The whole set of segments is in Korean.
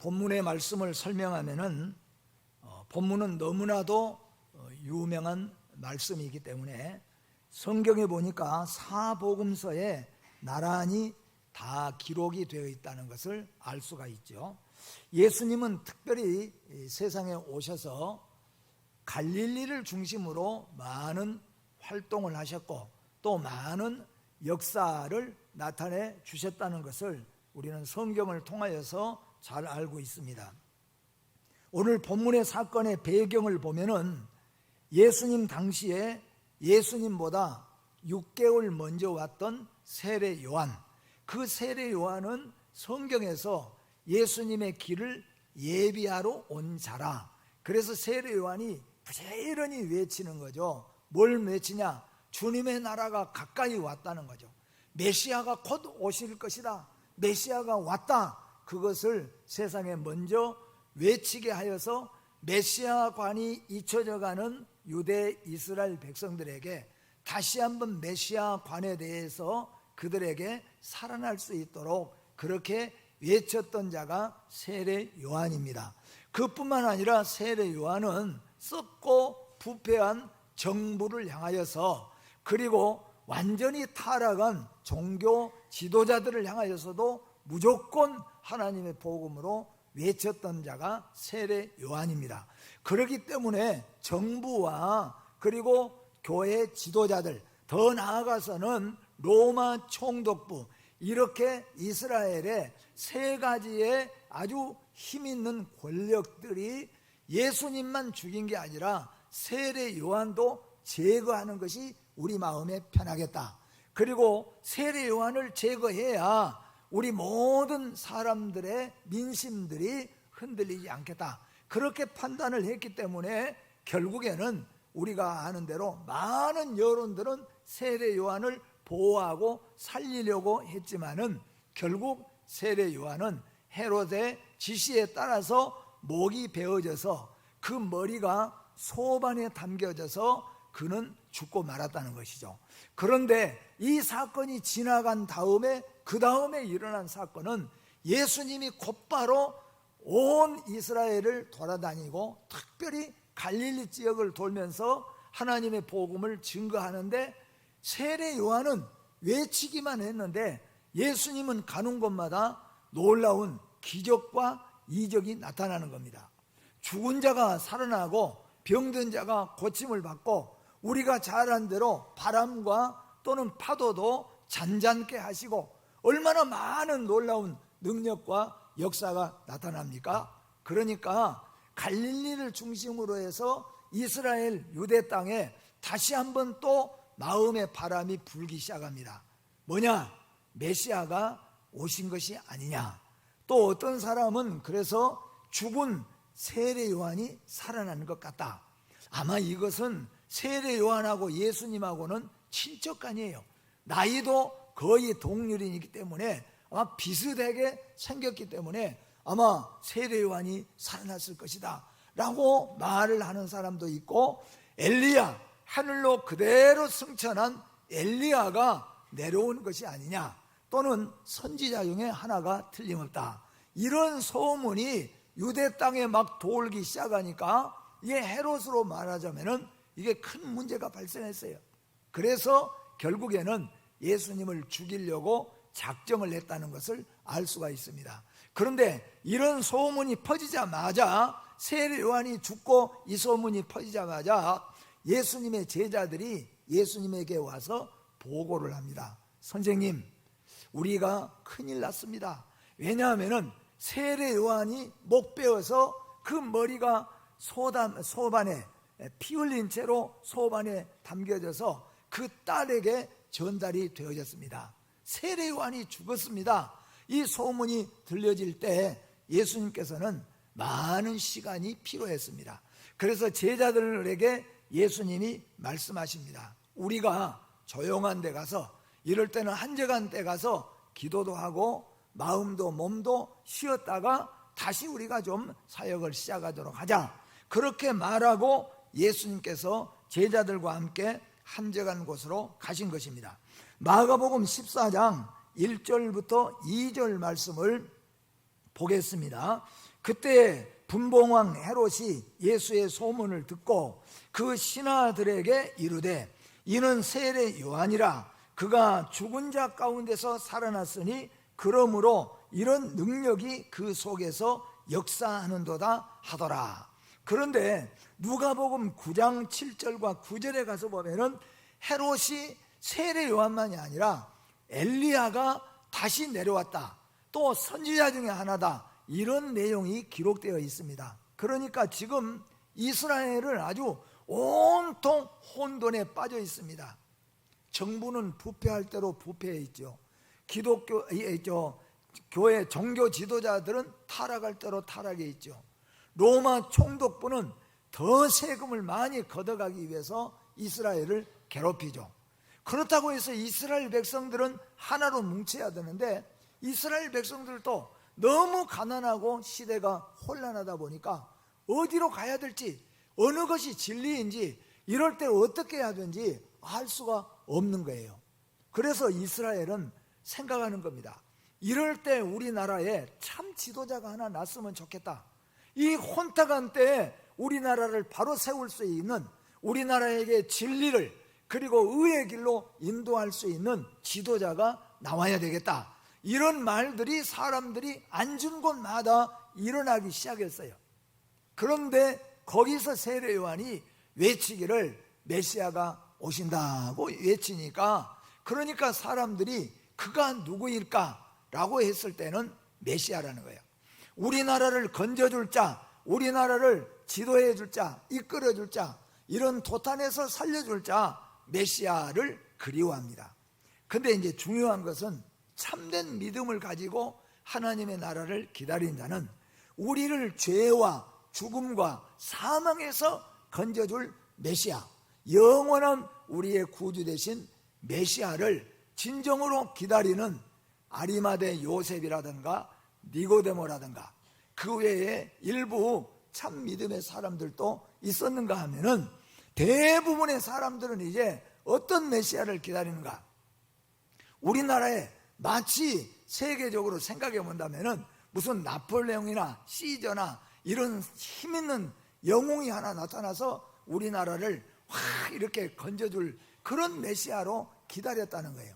본문의 말씀을 설명하면은 본문은 너무나도 유명한 말씀이기 때문에 성경에 보니까 사복음서에 나란히 다 기록이 되어 있다는 것을 알 수가 있죠. 예수님은 특별히 세상에 오셔서 갈릴리를 중심으로 많은 활동을 하셨고 또 많은 역사를 나타내 주셨다는 것을 우리는 성경을 통하여서 잘 알고 있습니다. 오늘 본문의 사건의 배경을 보면은 예수님 당시에 예수님보다 6개월 먼저 왔던 세례 요한, 그 세례 요한은 성경에서 예수님의 길을 예비하러 온 자라. 그래서 세례 요한이 부지런히 외치는 거죠. 뭘 외치냐? 주님의 나라가 가까이 왔다는 거죠. 메시아가 곧 오실 것이다. 메시아가 왔다. 그것을 세상에 먼저 외치게 하여서 메시아관이 잊혀져가는 유대 이스라엘 백성들에게 다시 한번 메시아관에 대해서 그들에게 살아날 수 있도록 그렇게 외쳤던 자가 세례 요한입니다. 그뿐만 아니라 세례 요한은 썩고 부패한 정부를 향하여서 그리고 완전히 타락한 종교 지도자들을 향하여서도 무조건 하나님의 복음으로 외쳤던 자가 세례 요한입니다. 그렇기 때문에 정부와 그리고 교회 지도자들, 더 나아가서는 로마 총독부, 이렇게 이스라엘의 세 가지의 아주 힘있는 권력들이 예수님만 죽인 게 아니라 세례 요한도 제거하는 것이 우리 마음에 편하겠다. 그리고 세례 요한을 제거해야 우리 모든 사람들의 민심들이 흔들리지 않겠다. 그렇게 판단을 했기 때문에 결국에는 우리가 아는 대로 많은 여론들은 세례 요한을 보호하고 살리려고 했지만은 결국 세례 요한은 헤롯의 지시에 따라서 목이 베어져서 그 머리가 소반에 담겨져서 그는 죽고 말았다는 것이죠. 그런데 이 사건이 지나간 다음에 그 다음에 일어난 사건은 예수님이 곧바로 온 이스라엘을 돌아다니고 특별히 갈릴리 지역을 돌면서 하나님의 복음을 증거하는데 세례 요한은 외치기만 했는데 예수님은 가는 곳마다 놀라운 기적과 이적이 나타나는 겁니다. 죽은 자가 살아나고 병든 자가 고침을 받고 우리가 잘 아는 대로 바람과 또는 파도도 잔잔케 하시고 얼마나 많은 놀라운 능력과 역사가 나타납니까? 그러니까 갈릴리를 중심으로 해서 이스라엘 유대 땅에 다시 한번 또 마음의 바람이 불기 시작합니다. 뭐냐? 메시아가 오신 것이 아니냐. 또 어떤 사람은 그래서 죽은 세례 요한이 살아나는 것 같다. 아마 이것은 세례 요한하고 예수님하고는 친척간이에요. 나이도 거의 동률이기 때문에 아마 비슷하게 생겼기 때문에 아마 세례 요한이 살아났을 것이다 라고 말을 하는 사람도 있고, 엘리야, 하늘로 그대로 승천한 엘리야가 내려온 것이 아니냐, 또는 선지자 중에 하나가 틀림없다, 이런 소문이 유대 땅에 막 돌기 시작하니까 이게 헤롯으로 말하자면은 이게 큰 문제가 발생했어요. 그래서 결국에는 예수님을 죽이려고 작정을 했다는 것을 알 수가 있습니다. 그런데 이런 소문이 퍼지자마자, 세례 요한이 죽고 이 소문이 퍼지자마자 예수님의 제자들이 예수님에게 와서 보고를 합니다. 선생님, 우리가 큰일 났습니다. 왜냐하면 세례 요한이 목 베어서 그 머리가 소반에 피 흘린 채로 소반에 담겨져서 그 딸에게 전달이 되어졌습니다. 세례 요한이 죽었습니다. 이 소문이 들려질 때 예수님께서는 많은 시간이 필요했습니다. 그래서 제자들에게 예수님이 말씀하십니다. 우리가 조용한 데 가서, 이럴 때는 한적한 데 가서 기도도 하고 마음도 몸도 쉬었다가 다시 우리가 좀 사역을 시작하도록 하자. 그렇게 말하고 예수님께서 제자들과 함께 한적한 곳으로 가신 것입니다. 마가복음 14장 1절부터 2절 말씀을 보겠습니다. 그때 분봉왕 헤롯이 예수의 소문을 듣고 그 신하들에게 이르되 이는 세례 요한이라 그가 죽은 자 가운데서 살아났으니 그러므로 이런 능력이 그 속에서 역사하는도다 하더라. 그런데 누가복음 9장 7절과 9절에 가서 보면은 헤롯이 세례 요한만이 아니라 엘리야가 다시 내려왔다, 또 선지자 중에 하나다, 이런 내용이 기록되어 있습니다. 그러니까 지금 이스라엘은 아주 온통 혼돈에 빠져 있습니다. 정부는 부패할 대로 부패해 있죠. 교회 종교 지도자들은 타락할 대로 타락해 있죠. 로마 총독부는 더 세금을 많이 걷어가기 위해서 이스라엘을 괴롭히죠. 그렇다고 해서 이스라엘 백성들은 하나로 뭉쳐야 되는데 이스라엘 백성들도 너무 가난하고 시대가 혼란하다 보니까 어디로 가야 될지, 어느 것이 진리인지, 이럴 때 어떻게 해야 되는지 알 수가 없는 거예요. 그래서 이스라엘은 생각하는 겁니다. 이럴 때 우리나라에 참 지도자가 하나 났으면 좋겠다. 이 혼탁한 때에 우리나라를 바로 세울 수 있는, 우리나라에게 진리를 그리고 의의 길로 인도할 수 있는 지도자가 나와야 되겠다. 이런 말들이 사람들이 앉은 곳마다 일어나기 시작했어요. 그런데 거기서 세례 요한이 외치기를 메시아가 오신다고 외치니까, 그러니까 사람들이 그가 누구일까? 라고 했을 때는 메시아라는 거예요. 우리나라를 건져줄 자, 우리나라를 지도해 줄 자, 이끌어 줄 자, 이런 도탄에서 살려줄 자, 메시아를 그리워합니다. 근데 이제 중요한 것은 참된 믿음을 가지고 하나님의 나라를 기다린 자는 우리를 죄와 죽음과 사망에서 건져줄 메시아, 영원한 우리의 구주 되신 메시아를 진정으로 기다리는 아리마대 요셉이라든가 니고데모라든가 그 외에 일부 참 믿음의 사람들도 있었는가 하면은 대부분의 사람들은 이제 어떤 메시아를 기다리는가? 우리나라에 마치 세계적으로 생각해 본다면은 무슨 나폴레옹이나 시저나 이런 힘 있는 영웅이 하나 나타나서 우리나라를 확 이렇게 건져줄 그런 메시아로 기다렸다는 거예요.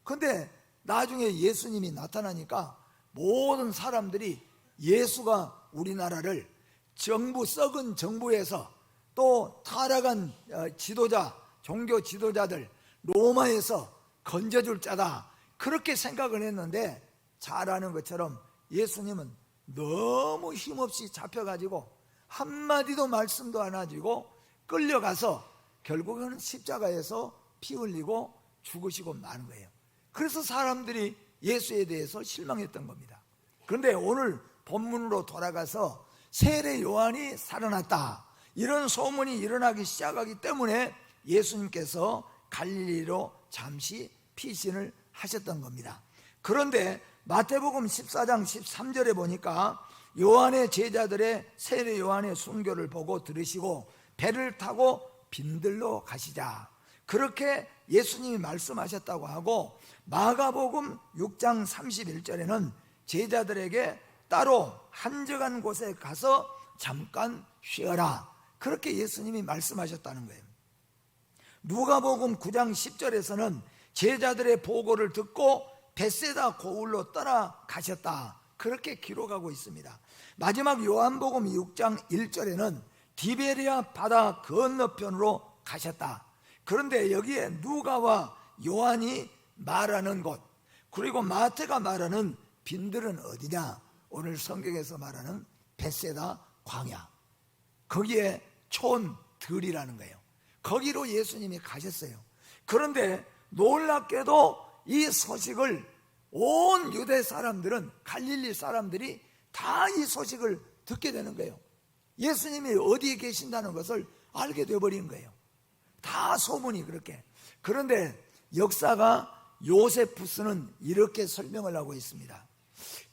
그런데 나중에 예수님이 나타나니까 모든 사람들이 예수가 우리나라를 썩은 정부에서 또 타락한 지도자, 종교 지도자들 로마에서 건져줄 자다, 그렇게 생각을 했는데 잘 아는 것처럼 예수님은 너무 힘없이 잡혀가지고 한마디도 말씀도 안 하시고 끌려가서 결국에는 십자가에서 피 흘리고 죽으시고 마는 거예요. 그래서 사람들이 예수에 대해서 실망했던 겁니다. 그런데 오늘 본문으로 돌아가서 세례 요한이 살아났다, 이런 소문이 일어나기 시작하기 때문에 예수님께서 갈릴리로 잠시 피신을 하셨던 겁니다. 그런데 마태복음 14장 13절에 보니까 요한의 제자들의 세례 요한의 순교를 보고 들으시고 배를 타고 빈들로 가시자, 그렇게 예수님이 말씀하셨다고 하고, 마가복음 6장 31절에는 제자들에게 따로 한적한 곳에 가서 잠깐 쉬어라, 그렇게 예수님이 말씀하셨다는 거예요. 누가복음 9장 10절에서는 제자들의 보고를 듣고 벳세다 고을로 떠나가셨다, 그렇게 기록하고 있습니다. 마지막 요한복음 6장 1절에는 디베리아 바다 건너편으로 가셨다. 그런데 여기에 누가와 요한이 말하는 곳, 그리고 마태가 말하는 빈들은 어디냐? 오늘 성경에서 말하는 벳세다 광야, 거기에 촌들이라는 거예요. 거기로 예수님이 가셨어요. 그런데 놀랍게도 이 소식을 온 유대 사람들은, 갈릴리 사람들이 다 이 소식을 듣게 되는 거예요. 예수님이 어디에 계신다는 것을 알게 되어버린 거예요. 다 소문이 그렇게. 그런데 역사가 요세푸스는 이렇게 설명을 하고 있습니다.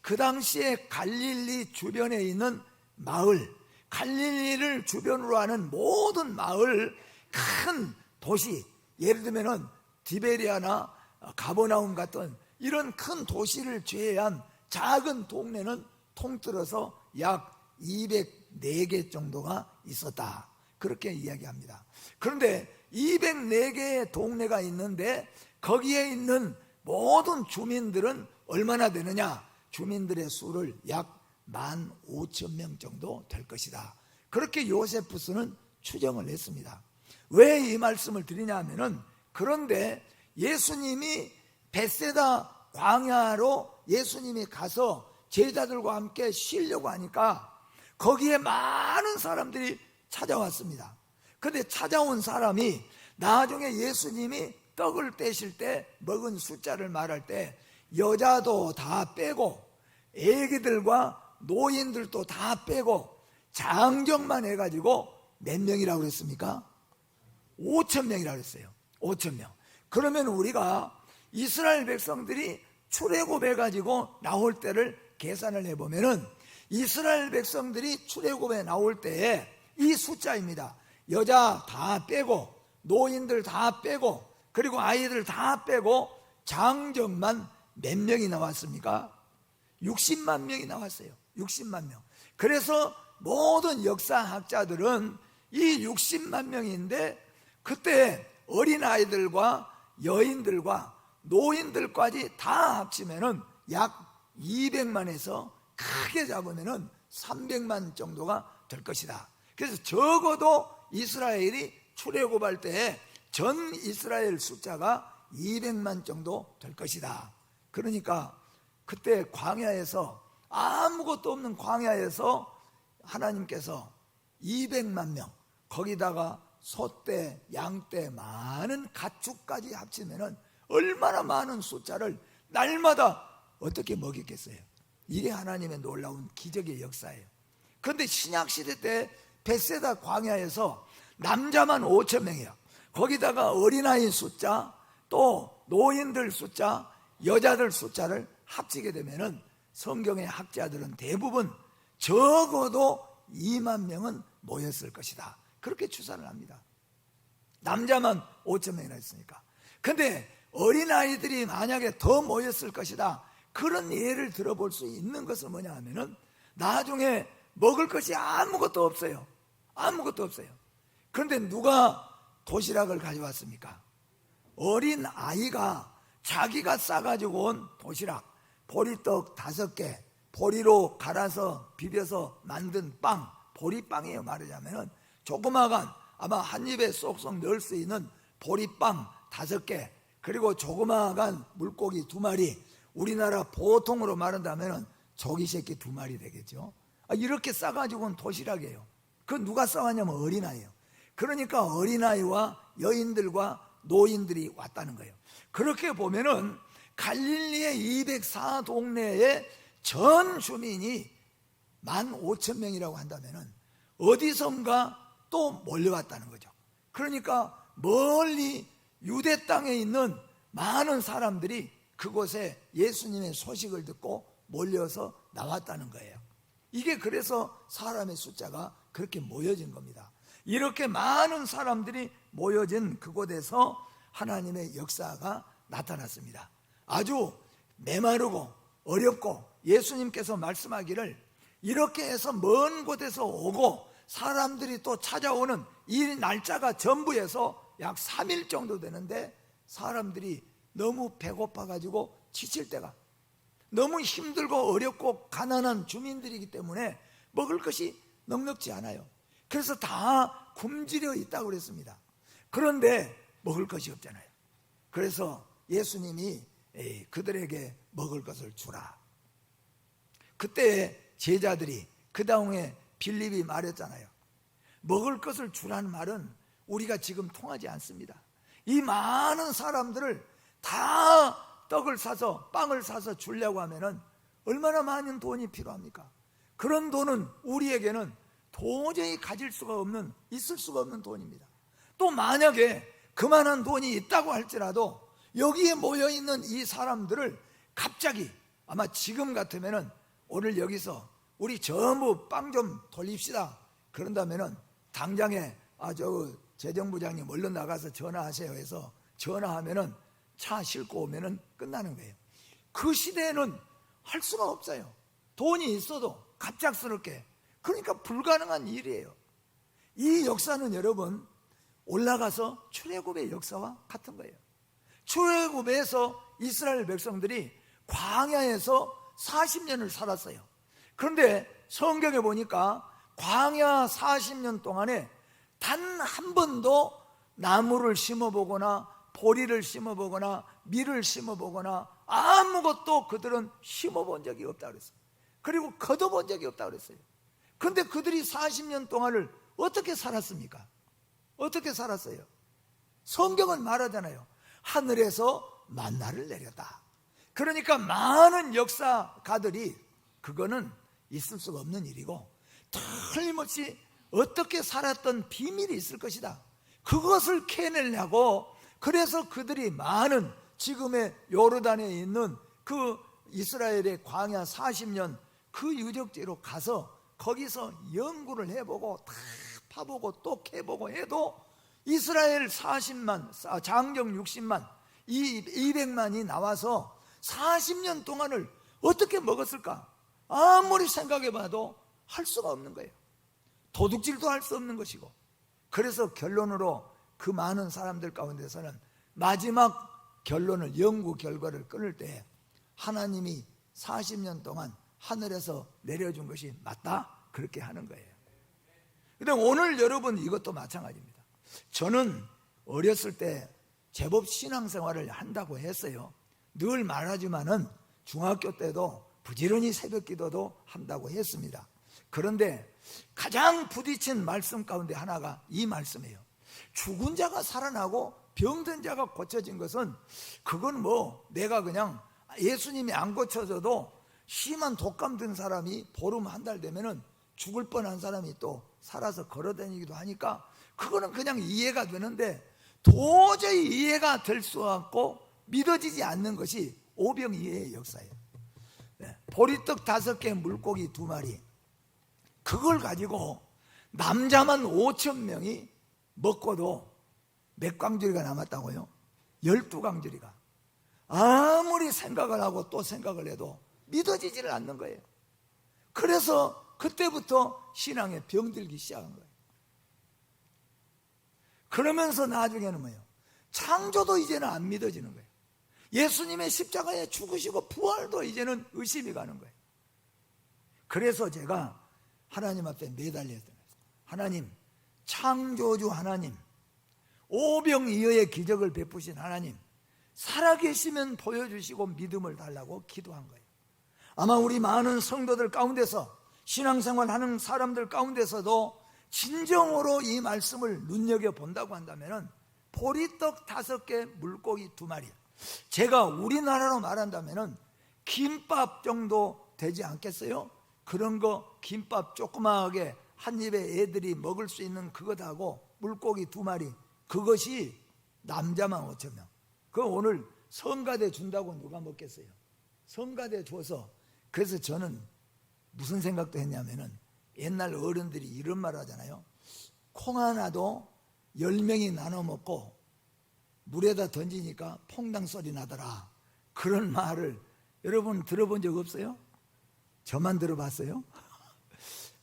그 당시에 갈릴리 주변에 있는 마을, 갈릴리를 주변으로 하는 모든 마을, 큰 도시, 예를 들면 디베리아나 가버나움 같은 이런 큰 도시를 제외한 작은 동네는 통틀어서 약 204개 정도가 있었다, 그렇게 이야기합니다. 그런데 204개의 동네가 있는데 거기에 있는 모든 주민들은 얼마나 되느냐? 주민들의 수를 약 15,000명 정도 될 것이다, 그렇게 요세푸스는 추정을 했습니다. 왜 이 말씀을 드리냐 하면은, 그런데 예수님이 벳세다 광야로 예수님이 가서 제자들과 함께 쉬려고 하니까 거기에 많은 사람들이 찾아왔습니다. 그런데 찾아온 사람이 나중에 예수님이 떡을 떼실 때 먹은 숫자를 말할 때 여자도 다 빼고 애기들과 노인들도 다 빼고 장정만 해가지고 몇 명이라고 그랬습니까? 5,000명이라고 했어요. 5,000명. 그러면 우리가 이스라엘 백성들이 출애굽해가지고 나올 때를 계산을 해보면은, 이스라엘 백성들이 출애굽에 나올 때에 이 숫자입니다. 여자 다 빼고 노인들 다 빼고 그리고 아이들 다 빼고 장정만 몇 명이 나왔습니까? 60만 명이 나왔어요. 60만 명. 그래서 모든 역사학자들은 이 60만 명인데, 그때 어린아이들과 여인들과 노인들까지 다 합치면은 약 200만에서 크게 잡으면은 300만 정도가 될 것이다. 그래서 적어도 이스라엘이 출애굽할 때에 전 이스라엘 숫자가 200만 정도 될 것이다. 그러니까 그때 광야에서, 아무것도 없는 광야에서 하나님께서 200만 명, 거기다가 소떼, 양떼, 많은 가축까지 합치면은 얼마나 많은 숫자를 날마다 어떻게 먹였겠어요? 이게 하나님의 놀라운 기적의 역사예요. 그런데 신약시대 때 벳세다 광야에서 남자만 5,000명이에요. 거기다가 어린아이 숫자, 또 노인들 숫자, 여자들 숫자를 합치게 되면은 성경의 학자들은 대부분 적어도 2만 명은 모였을 것이다, 그렇게 추산을 합니다. 남자만 5,000명이나 있으니까. 근데 어린아이들이 만약에 더 모였을 것이다, 그런 예를 들어볼 수 있는 것은 뭐냐 하면은, 나중에 먹을 것이 아무것도 없어요. 아무것도 없어요. 그런데 누가 도시락을 가져왔습니까? 어린 아이가 자기가 싸가지고 온 도시락, 보리떡 5개, 보리로 갈아서 비벼서 만든 빵, 보리빵이에요. 말하자면 조그마한, 아마 한 입에 쏙쏙 넣을 수 있는 보리빵 5개, 그리고 조그마한 물고기 2마리, 우리나라 보통으로 말한다면 조기 새끼 2마리 되겠죠. 이렇게 싸가지고 온 도시락이에요. 그건 누가 싸왔냐면 어린아이예요. 그러니까 어린아이와 여인들과 노인들이 왔다는 거예요. 그렇게 보면은 갈릴리의 204동네의 전 주민이 15,000명이라고 한다면은 어디선가 또 몰려왔다는 거죠. 그러니까 멀리 유대 땅에 있는 많은 사람들이 그곳에 예수님의 소식을 듣고 몰려서 나왔다는 거예요. 이게 그래서 사람의 숫자가 그렇게 모여진 겁니다. 이렇게 많은 사람들이 모여진 그곳에서 하나님의 역사가 나타났습니다. 아주 메마르고 어렵고, 예수님께서 말씀하기를 이렇게 해서 먼 곳에서 오고 사람들이 또 찾아오는 이 날짜가 전부해서 약 3일 정도 되는데, 사람들이 너무 배고파가지고 지칠 때가, 너무 힘들고 어렵고 가난한 주민들이기 때문에 먹을 것이 넉넉지 않아요. 그래서 다 굶주려 있다고 그랬습니다. 그런데 먹을 것이 없잖아요. 그래서 예수님이 그들에게 먹을 것을 주라. 그때 제자들이, 그 다음에 빌립이 말했잖아요. 먹을 것을 주라는 말은 우리가 지금 통하지 않습니다. 이 많은 사람들을 다 떡을 사서, 빵을 사서 주려고 하면은 얼마나 많은 돈이 필요합니까? 그런 돈은 우리에게는 도저히 가질 수가 없는, 있을 수가 없는 돈입니다. 또 만약에 그만한 돈이 있다고 할지라도 여기에 모여있는 이 사람들을 갑자기, 아마 지금 같으면은 오늘 여기서 우리 전부 빵 좀 돌립시다 그런다면은 당장에 저 재정부장님 얼른 나가서 전화하세요 해서 전화하면은 차 싣고 오면은 끝나는 거예요. 그 시대에는 할 수가 없어요. 돈이 있어도 갑작스럽게, 그러니까 불가능한 일이에요. 이 역사는 여러분 올라가서 출애굽의 역사와 같은 거예요. 출애굽에서 이스라엘 백성들이 광야에서 40년을 살았어요. 그런데 성경에 보니까 광야 40년 동안에 단 한 번도 나무를 심어보거나 보리를 심어보거나 밀을 심어보거나 아무것도 그들은 심어본 적이 없다 그랬어요. 그리고 거둬본 적이 없다 그랬어요. 그런데 그들이 40년 동안을 어떻게 살았습니까? 어떻게 살았어요? 성경은 말하잖아요. 하늘에서 만나를 내렸다. 그러니까 많은 역사가들이 그거는 있을 수가 없는 일이고 틀림없이 어떻게 살았던 비밀이 있을 것이다. 그것을 캐내려고, 그래서 그들이 많은 지금의 요르단에 있는 그 이스라엘의 광야 40년 그 유적지로 가서 거기서 연구를 해보고 다 파보고 또 캐보고 해도 이스라엘 40만, 장정 60만, 200만이 나와서 40년 동안을 어떻게 먹었을까? 아무리 생각해봐도 할 수가 없는 거예요. 도둑질도 할 수 없는 것이고. 그래서 결론으로 그 많은 사람들 가운데서는 마지막 결론을, 연구 결과를 끊을 때 하나님이 40년 동안 하늘에서 내려준 것이 맞다, 그렇게 하는 거예요. 그런데 오늘 여러분 이것도 마찬가지입니다. 저는 어렸을 때 제법 신앙생활을 한다고 했어요. 늘 말하지만은 중학교 때도 부지런히 새벽 기도도 한다고 했습니다. 그런데 가장 부딪힌 말씀 가운데 하나가 이 말씀이에요. 죽은 자가 살아나고 병든 자가 고쳐진 것은, 그건 뭐 내가 그냥 예수님이 안 고쳐져도 심한 독감 든 사람이 보름 한 달 되면은 죽을 뻔한 사람이 또 살아서 걸어다니기도 하니까 그거는 그냥 이해가 되는데, 도저히 이해가 될 수 없고 믿어지지 않는 것이 오병이어의 역사예요. 보리떡 5개, 물고기 2마리, 그걸 가지고 남자만 5,000명이 먹고도 몇 광주리가 남았다고요? 12광주리가. 아무리 생각을 하고 또 생각을 해도 믿어지지를 않는 거예요. 그래서 그때부터 신앙에 병들기 시작한 거예요. 그러면서 나중에는 뭐예요? 창조도 이제는 안 믿어지는 거예요. 예수님의 십자가에 죽으시고 부활도 이제는 의심이 가는 거예요. 그래서 제가 하나님 앞에 매달렸던 거예요. 하나님, 창조주 하나님, 오병이어의 기적을 베푸신 하나님, 살아계시면 보여주시고 믿음을 달라고 기도한 거예요. 아마 우리 많은 성도들 가운데서, 신앙생활하는 사람들 가운데서도 진정으로 이 말씀을 눈여겨본다고 한다면 보리떡 5개, 물고기 2마리, 제가 우리나라로 말한다면 김밥 정도 되지 않겠어요? 그런 거 김밥 조그마하게 한 입에 애들이 먹을 수 있는 그것하고 물고기 2마리, 그것이 남자만 5,000명. 그거 오늘 성가대 준다고 누가 먹겠어요? 성가대 줘서. 그래서 저는 무슨 생각도 했냐면은, 옛날 어른들이 이런 말 하잖아요. 콩 하나도 10명이 나눠 먹고 물에다 던지니까 퐁당 소리 나더라. 그런 말을 여러분 들어본 적 없어요? 저만 들어봤어요?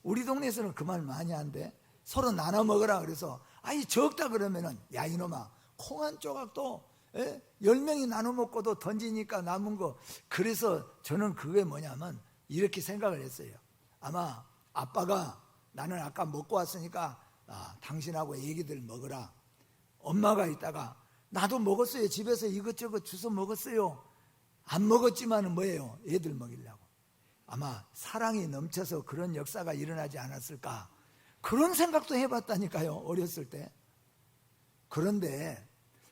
우리 동네에서는 그 말 많이 하는데, 서로 나눠 먹으라 그래서 아이 적다 그러면은, 야 이놈아, 콩 한 조각도 10명이 나눠 먹고도 던지니까 남은 거. 그래서 저는 그게 뭐냐면 이렇게 생각을 했어요. 아마 아빠가, 나는 아까 먹고 왔으니까 당신하고 애기들 먹으라. 엄마가 있다가, 나도 먹었어요, 집에서 이것저것 주워 먹었어요. 안 먹었지만은 뭐예요? 애들 먹이려고. 아마 사랑이 넘쳐서 그런 역사가 일어나지 않았을까, 그런 생각도 해봤다니까요, 어렸을 때. 그런데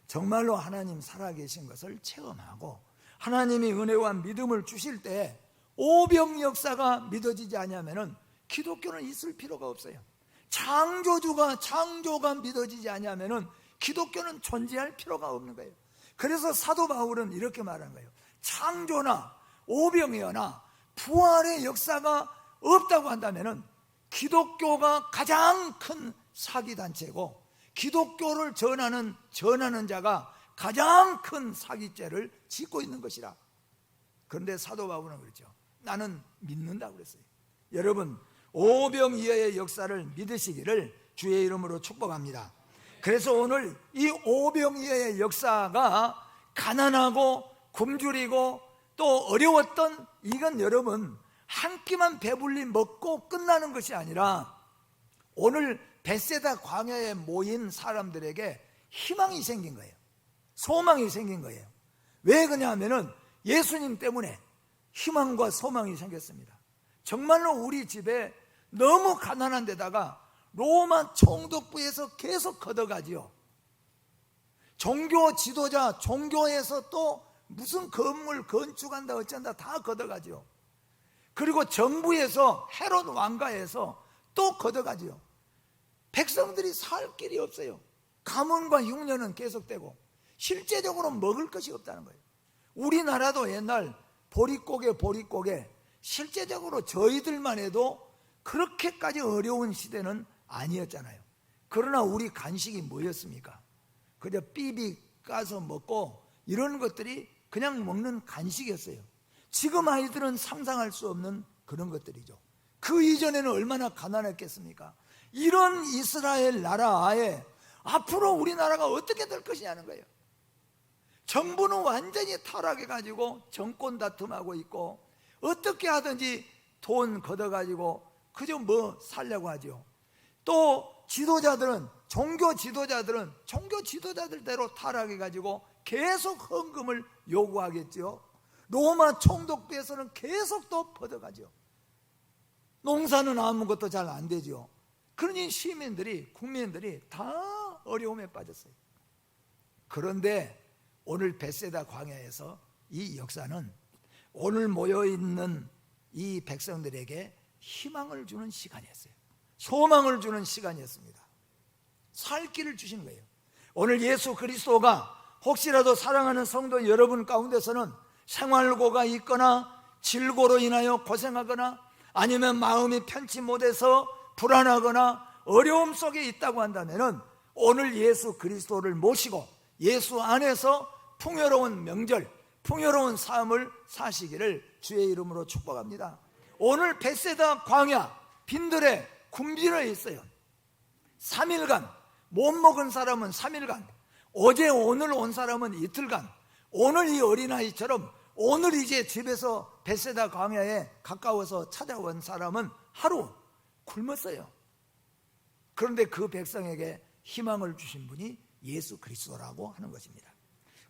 정말로 하나님 살아계신 것을 체험하고 하나님이 은혜와 믿음을 주실 때 오병 역사가 믿어지지 않으면은 기독교는 있을 필요가 없어요. 창조주가, 창조가 믿어지지 않으면은 기독교는 존재할 필요가 없는 거예요. 그래서 사도 바울은 이렇게 말하는 거예요. 창조나 오병이어나 부활의 역사가 없다고 한다면은 기독교가 가장 큰 사기단체고, 기독교를 전하는 자가 가장 큰 사기죄를 짓고 있는 것이라. 그런데 사도 바울은 그렇죠. 나는 믿는다고 그랬어요. 여러분, 오병이어의 역사를 믿으시기를 주의 이름으로 축복합니다. 그래서 오늘 이 오병이어의 역사가 가난하고 굶주리고 또 어려웠던 이건 여러분 한 끼만 배불리 먹고 끝나는 것이 아니라 오늘 벳세다 광야에 모인 사람들에게 희망이 생긴 거예요. 소망이 생긴 거예요. 왜 그러냐면은 예수님 때문에 희망과 소망이 생겼습니다. 정말로 우리 집에 너무 가난한 데다가 로마 총독부에서 계속 걷어가지요. 종교 지도자, 종교에서 또 무슨 건물 건축한다 어쩐다 다 걷어가지요. 그리고 정부에서 헤롯 왕가에서 또 걷어가지요. 백성들이 살 길이 없어요. 가문과 흉년은 계속되고 실제적으로 먹을 것이 없다는 거예요. 우리나라도 옛날 보릿고개 실제적으로 저희들만 해도 그렇게까지 어려운 시대는 아니었잖아요. 그러나 우리 간식이 뭐였습니까? 그저 삐비 까서 먹고 이런 것들이 그냥 먹는 간식이었어요. 지금 아이들은 상상할 수 없는 그런 것들이죠. 그 이전에는 얼마나 가난했겠습니까? 이런 이스라엘 나라에 앞으로 우리나라가 어떻게 될 것이냐는 거예요. 정부는 완전히 타락해가지고 정권 다툼하고 있고 어떻게 하든지 돈 걷어가지고 그저 뭐 살려고 하죠. 또 지도자들은 종교 지도자들대로 타락해가지고 계속 헌금을 요구하겠죠. 로마 총독부에서는 계속 또 퍼져가죠. 농사는 아무것도 잘 안 되죠. 그러니 국민들이 다 어려움에 빠졌어요. 그런데 오늘 벳세다 광야에서 이 역사는 오늘 모여있는 이 백성들에게 희망을 주는 시간이었어요. 소망을 주는 시간이었습니다. 살 길을 주신 거예요. 오늘 예수 그리스도가 혹시라도 사랑하는 성도 여러분 가운데서는 생활고가 있거나 질고로 인하여 고생하거나 아니면 마음이 편치 못해서 불안하거나 어려움 속에 있다고 한다면 오늘 예수 그리스도를 모시고 예수 안에서 풍요로운 명절, 풍요로운 삶을 사시기를 주의 이름으로 축복합니다. 오늘 벳세다 광야 빈들에 굶주려 있어요. 3일간 못 먹은 사람은 3일간, 어제 오늘 온 사람은 이틀간, 오늘 이 어린아이처럼 오늘 이제 집에서 벳세다 광야에 가까워서 찾아온 사람은 하루 굶었어요. 그런데 그 백성에게 희망을 주신 분이 예수 그리스도라고 하는 것입니다.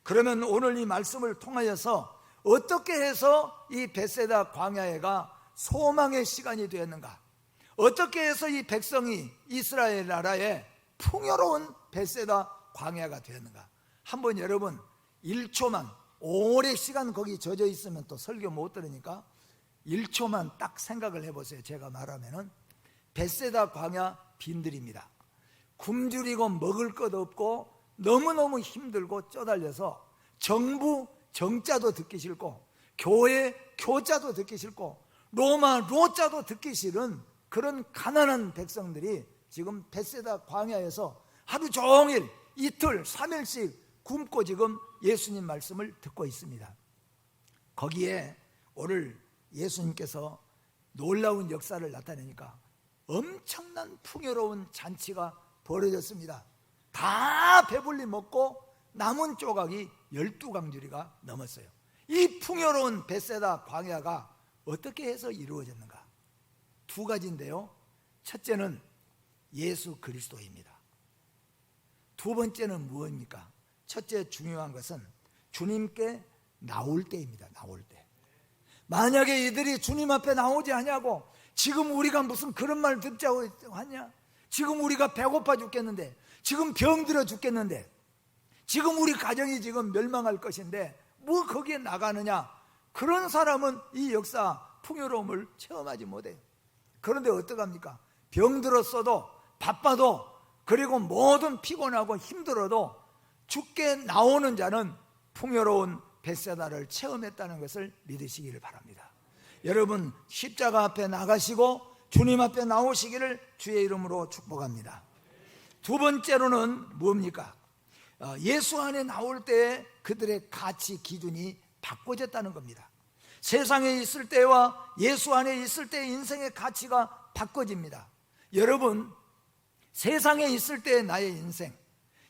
그러면 오늘 이 말씀을 통하여서 어떻게 해서 이 벳세다 광야가 소망의 시간이 되었는가? 어떻게 해서 이 백성이 이스라엘 나라에 풍요로운 벳세다 광야가 되었는가? 한번 여러분 1초만 오래 시간 거기 젖어 있으면 또 설교 못 들으니까 1초만 딱 생각을 해보세요. 제가 말하면은 벳세다 광야 빈들입니다. 굶주리고 먹을 것 없고 너무너무 힘들고 쪼달려서 정부 정자도 듣기 싫고 교회 교자도 듣기 싫고 로마 로자도 듣기 싫은 그런 가난한 백성들이 지금 벳세다 광야에서 하루 종일 이틀 3일씩 굶고 지금 예수님 말씀을 듣고 있습니다. 거기에 오늘 예수님께서 놀라운 역사를 나타내니까 엄청난 풍요로운 잔치가 벌어졌습니다. 다 배불리 먹고 남은 조각이 12강주리가 넘었어요. 이 풍요로운 벳세다 광야가 어떻게 해서 이루어졌는가? 두 가지인데요. 첫째는 예수 그리스도입니다. 두 번째는 무엇입니까? 첫째 중요한 것은 주님께 나올 때입니다. 나올 때. 만약에 이들이 주님 앞에 나오지 않냐고, 지금 우리가 무슨 그런 말 듣자고 하냐? 지금 우리가 배고파 죽겠는데, 지금 병들어 죽겠는데, 지금 우리 가정이 지금 멸망할 것인데 뭐 거기에 나가느냐? 그런 사람은 이 역사 풍요로움을 체험하지 못해요. 그런데 어떡합니까? 병들었어도 바빠도 그리고 모든 피곤하고 힘들어도 주께 나오는 자는 풍요로운 벳세다를 체험했다는 것을 믿으시기를 바랍니다. 여러분 십자가 앞에 나가시고 주님 앞에 나오시기를 주의 이름으로 축복합니다. 두 번째로는 뭡니까? 예수 안에 나올 때 그들의 가치 기준이 바꿔졌다는 겁니다. 세상에 있을 때와 예수 안에 있을 때의 인생의 가치가 바꿔집니다. 여러분, 세상에 있을 때의 나의 인생,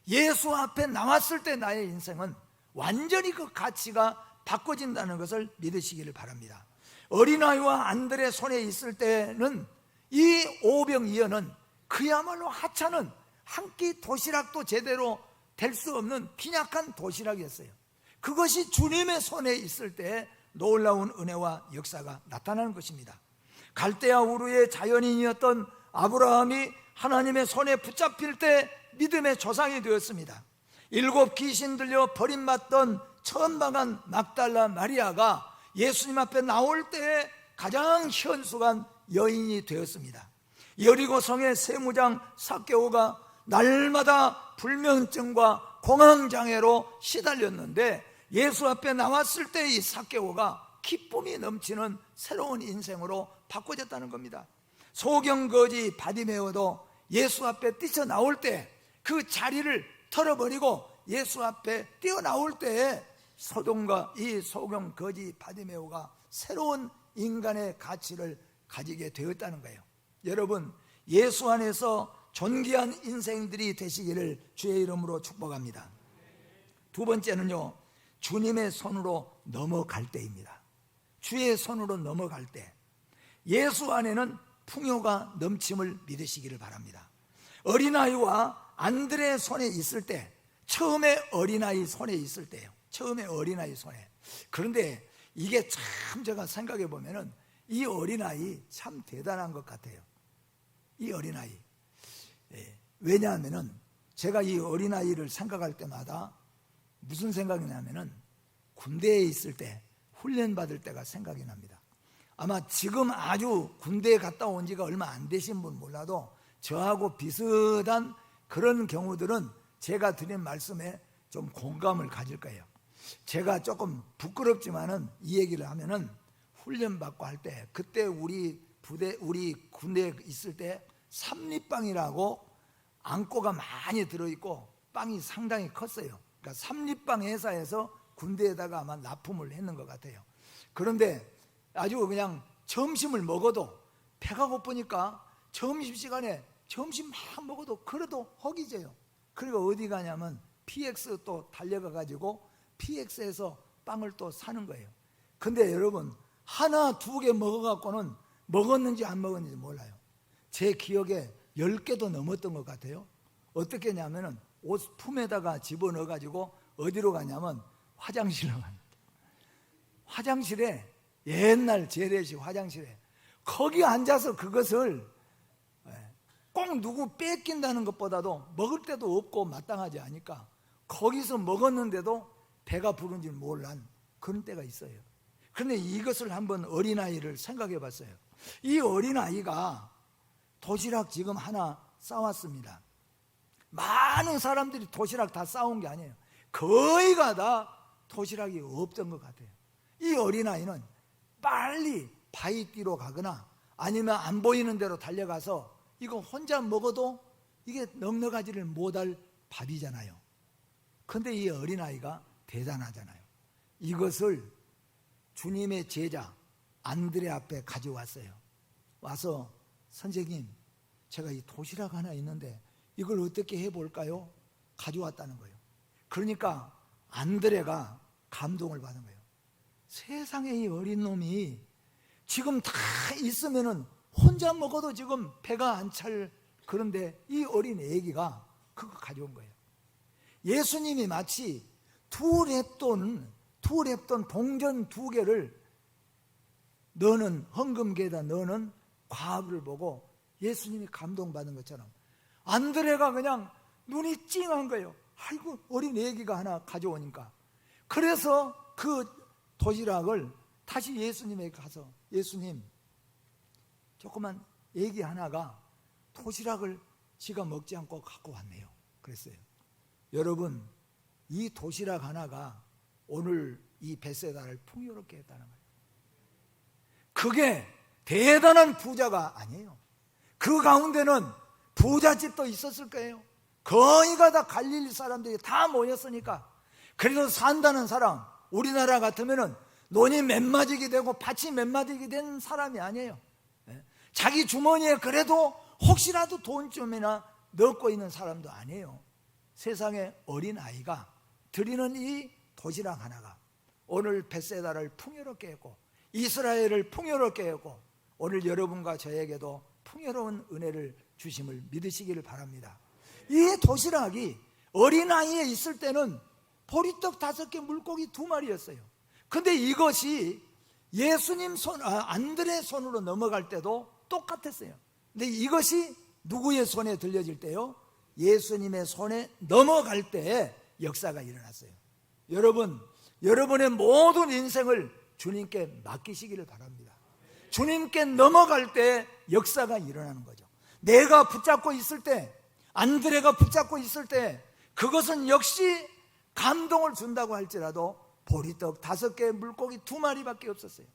예수 앞에 나왔을 때 나의 인생은 완전히 그 가치가 바꿔진다는 것을 믿으시기를 바랍니다. 어린아이와 안들의 손에 있을 때는 이 오병이어는 그야말로 하찮은 한 끼 도시락도 제대로 될 수 없는 빈약한 도시락이었어요. 그것이 주님의 손에 있을 때 놀라운 은혜와 역사가 나타나는 것입니다. 갈대아 우르의 자연인이었던 아브라함이 하나님의 손에 붙잡힐 때 믿음의 조상이 되었습니다. 7 귀신 들려 버림받던 천방한 막달라 마리아가 예수님 앞에 나올 때에 가장 현숙한 여인이 되었습니다. 여리고 성의 세무장 삭개오가 날마다 불면증과 공황장애로 시달렸는데 예수 앞에 나왔을 때 이 삭개오가 기쁨이 넘치는 새로운 인생으로 바꿔졌다는 겁니다. 소경거지 바디메오도 예수 앞에 뛰쳐나올 때 그 자리를 털어버리고 예수 앞에 뛰어나올 때에 소돔과 이 소경거지 바디메오가 새로운 인간의 가치를 가지게 되었다는 거예요. 여러분, 예수 안에서 존귀한 인생들이 되시기를 주의 이름으로 축복합니다. 두 번째는요, 주님의 손으로 넘어갈 때입니다. 주의 손으로 넘어갈 때, 예수 안에는 풍요가 넘침을 믿으시기를 바랍니다. 어린아이와 안드레의 손에 있을 때, 처음에 어린아이 손에 있을 때요. 처음에 어린아이 손에. 그런데 이게 참 제가 생각해 보면은 이 어린아이 참 대단한 것 같아요. 이 어린아이. 왜냐하면은 제가 이 어린아이를 생각할 때마다 무슨 생각이 나면은 군대에 있을 때 훈련받을 때가 생각이 납니다. 아마 지금 아주 군대에 갔다 온 지가 얼마 안 되신 분 몰라도 저하고 비슷한 그런 경우들은 제가 드린 말씀에 좀 공감을 가질 거예요. 제가 조금 부끄럽지만은 이 얘기를 하면은 훈련받고 할 때, 그때 우리 군대에 있을 때 삼립방이라고 안고가 많이 들어있고 빵이 상당히 컸어요. 그러니까 삼립방 회사에서 군대에다가 아마 납품을 했는 것 같아요. 그런데 아주 그냥 점심을 먹어도 배가 고프니까 점심시간에 점심 막 먹어도 그래도 허기져요. 그리고 어디 가냐면 PX 또 달려가 가지고 PX에서 빵을 또 사는 거예요. 근데 여러분, 하나 두 개 먹어갖고는 먹었는지 안 먹었는지 몰라요. 제 기억에 10개도 넘었던 것 같아요. 어떻게 했냐면은 옷 품에다가 집어넣어가지고 어디로 가냐면 화장실로 갑니다. 화장실에, 옛날 재래식 화장실에 거기 앉아서 그것을 꼭 누구 뺏긴다는 것보다도 먹을 데도 없고 마땅하지 않으니까 거기서 먹었는데도 배가 부른지 몰란 그런 때가 있어요. 그런데 이것을 한번 어린아이를 생각해 봤어요. 이 어린아이가 도시락 지금 하나 싸왔습니다. 많은 사람들이 도시락 다 싸온 게 아니에요. 거의가 다 도시락이 없던 것 같아요. 이 어린아이는 빨리 바위뒤로 가거나 아니면 안 보이는 데로 달려가서 이거 혼자 먹어도 이게 넉넉하지를 못할 밥이잖아요. 그런데 이 어린아이가 대단하잖아요. 이것을 주님의 제자 안드레 앞에 가져왔어요. 와서 선생님, 제가 이 도시락 하나 있는데 이걸 어떻게 해볼까요? 가져왔다는 거예요. 그러니까 안드레가 감동을 받은 거예요. 세상에 이 어린 놈이 지금 다 있으면은 혼자 먹어도 지금 배가 안 찰, 그런데 이 어린 애기가 그거 가져온 거예요. 예수님이 마치 두 랩돈 동전 2개를 너는 헌금계에다 너는 과학을 보고 예수님이 감동받은 것처럼 안드레가 그냥 눈이 찡한 거예요. 아이고, 어린 애기가 하나 가져오니까. 그래서 그 도시락을 다시 예수님에게 가서, 예수님, 조그만 애기 하나가 도시락을 지가 먹지 않고 갖고 왔네요. 그랬어요. 여러분, 이 도시락 하나가 오늘 이 벳세다를 풍요롭게 했다는 거예요. 그게 대단한 부자가 아니에요. 그 가운데는 부잣집도 있었을 거예요. 거의가 다 갈릴리 사람들이 다 모였으니까. 그래도 산다는 사람, 우리나라 같으면은 논이 맨맞이게 되고 밭이 맨맞이게 된 사람이 아니에요. 자기 주머니에 그래도 혹시라도 돈쯤이나 넣고 있는 사람도 아니에요. 세상에 어린아이가 드리는 이 도시락 하나가 오늘 벳세다를 풍요롭게 했고 이스라엘을 풍요롭게 했고 오늘 여러분과 저에게도 풍요로운 은혜를 주심을 믿으시기를 바랍니다. 이 도시락이 어린아이에 있을 때는 보리떡 5개 물고기 2마리였어요. 근데 이것이 예수님 안드레 손으로 넘어갈 때도 똑같았어요. 근데 이것이 누구의 손에 들려질 때요? 예수님의 손에 넘어갈 때에 역사가 일어났어요. 여러분, 여러분의 모든 인생을 주님께 맡기시기를 바랍니다. 주님께 넘어갈 때 역사가 일어나는 거죠. 내가 붙잡고 있을 때, 안드레가 붙잡고 있을 때 그것은 역시 감동을 준다고 할지라도 보리떡 5개 물고기 2마리밖에 없었어요.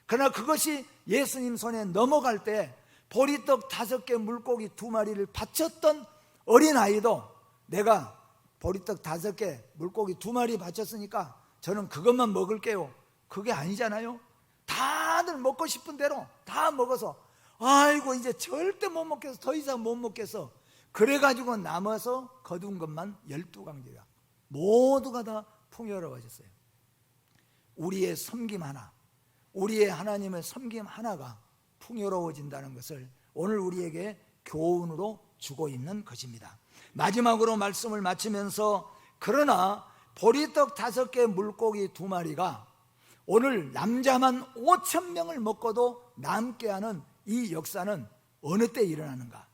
그러나 그것이 예수님 손에 넘어갈 때 보리떡 5개 물고기 2마리를 바쳤던 어린아이도 내가 보리떡 5개 물고기 2마리 바쳤으니까 저는 그것만 먹을게요, 그게 아니잖아요. 다들 먹고 싶은 대로 다 먹어서 아이고 이제 절대 못 먹겠어, 더 이상 못 먹겠어. 그래가지고 남아서 거둔 것만 12강제가 모두가 다 풍요로워졌어요. 우리의 섬김 하나, 우리의 하나님의 섬김 하나가 풍요로워진다는 것을 오늘 우리에게 교훈으로 주고 있는 것입니다. 마지막으로 말씀을 마치면서 그러나 보리떡 5개 물고기 2마리가 오늘 남자만 5,000명을 먹고도 남게 하는 이 역사는 어느 때 일어나는가?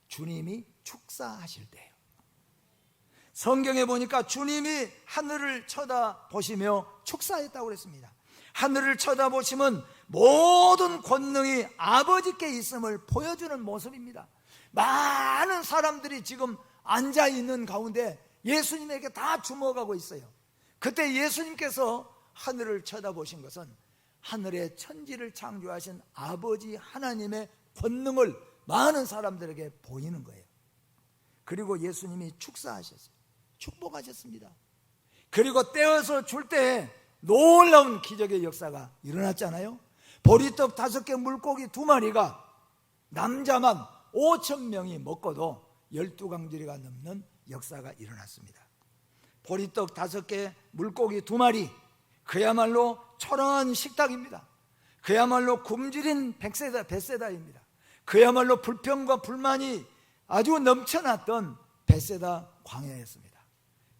주님이 축사하실 때예요. 성경에 보니까 주님이 하늘을 쳐다보시며 축사했다고 그랬습니다. 하늘을 쳐다보시면 모든 권능이 아버지께 있음을 보여주는 모습입니다. 많은 사람들이 지금 앉아있는 가운데 예수님에게 다 주목하고 있어요. 그때 예수님께서 하늘을 쳐다보신 것은 하늘의 천지를 창조하신 아버지 하나님의 권능을 많은 사람들에게 보이는 거예요. 그리고 예수님이 축사하셨어요. 축복하셨습니다. 그리고 떼어서 줄 때 놀라운 기적의 역사가 일어났잖아요. 보리떡 5개 물고기 2마리가 남자만 5,000명이 먹고도 12강지리가 넘는 역사가 일어났습니다. 보리떡 5개 물고기 2마리, 그야말로 초라한 식탁입니다. 그야말로 굶주린 벳세다입니다. 그야말로 불평과 불만이 아주 넘쳐났던 벳세다 광야였습니다.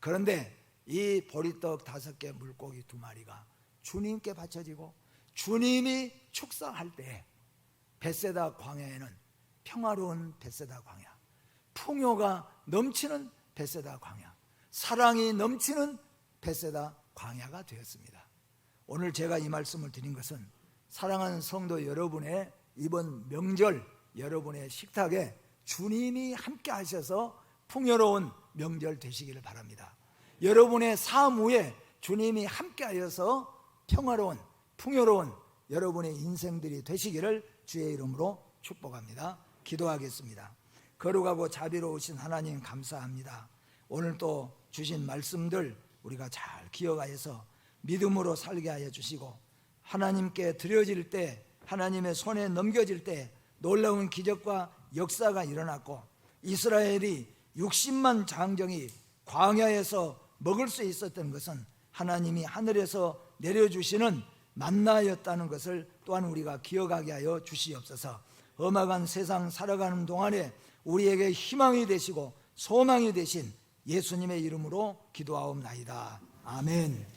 그런데 이 보리떡 5개 물고기 2마리가 주님께 바쳐지고 주님이 축사할 때 벳세다 광야에는 평화로운 벳세다 광야, 풍요가 넘치는 벳세다 광야, 사랑이 넘치는 벳세다 광야가 되었습니다. 오늘 제가 이 말씀을 드린 것은 사랑하는 성도 여러분의 이번 명절 여러분의 식탁에 주님이 함께 하셔서 풍요로운 명절 되시기를 바랍니다. 여러분의 삶 위에 주님이 함께 하여서 평화로운 풍요로운 여러분의 인생들이 되시기를 주의 이름으로 축복합니다. 기도하겠습니다. 거룩하고 자비로우신 하나님 감사합니다. 오늘 또 주신 말씀들 우리가 잘 기억하여서 믿음으로 살게 하여 주시고 하나님께 드려질 때 하나님의 손에 넘겨질 때 놀라운 기적과 역사가 일어났고 이스라엘이 60만 장정이 광야에서 먹을 수 있었던 것은 하나님이 하늘에서 내려주시는 만나였다는 것을 또한 우리가 기억하게 하여 주시옵소서. 험악한 세상 살아가는 동안에 우리에게 희망이 되시고 소망이 되신 예수님의 이름으로 기도하옵나이다. 아멘.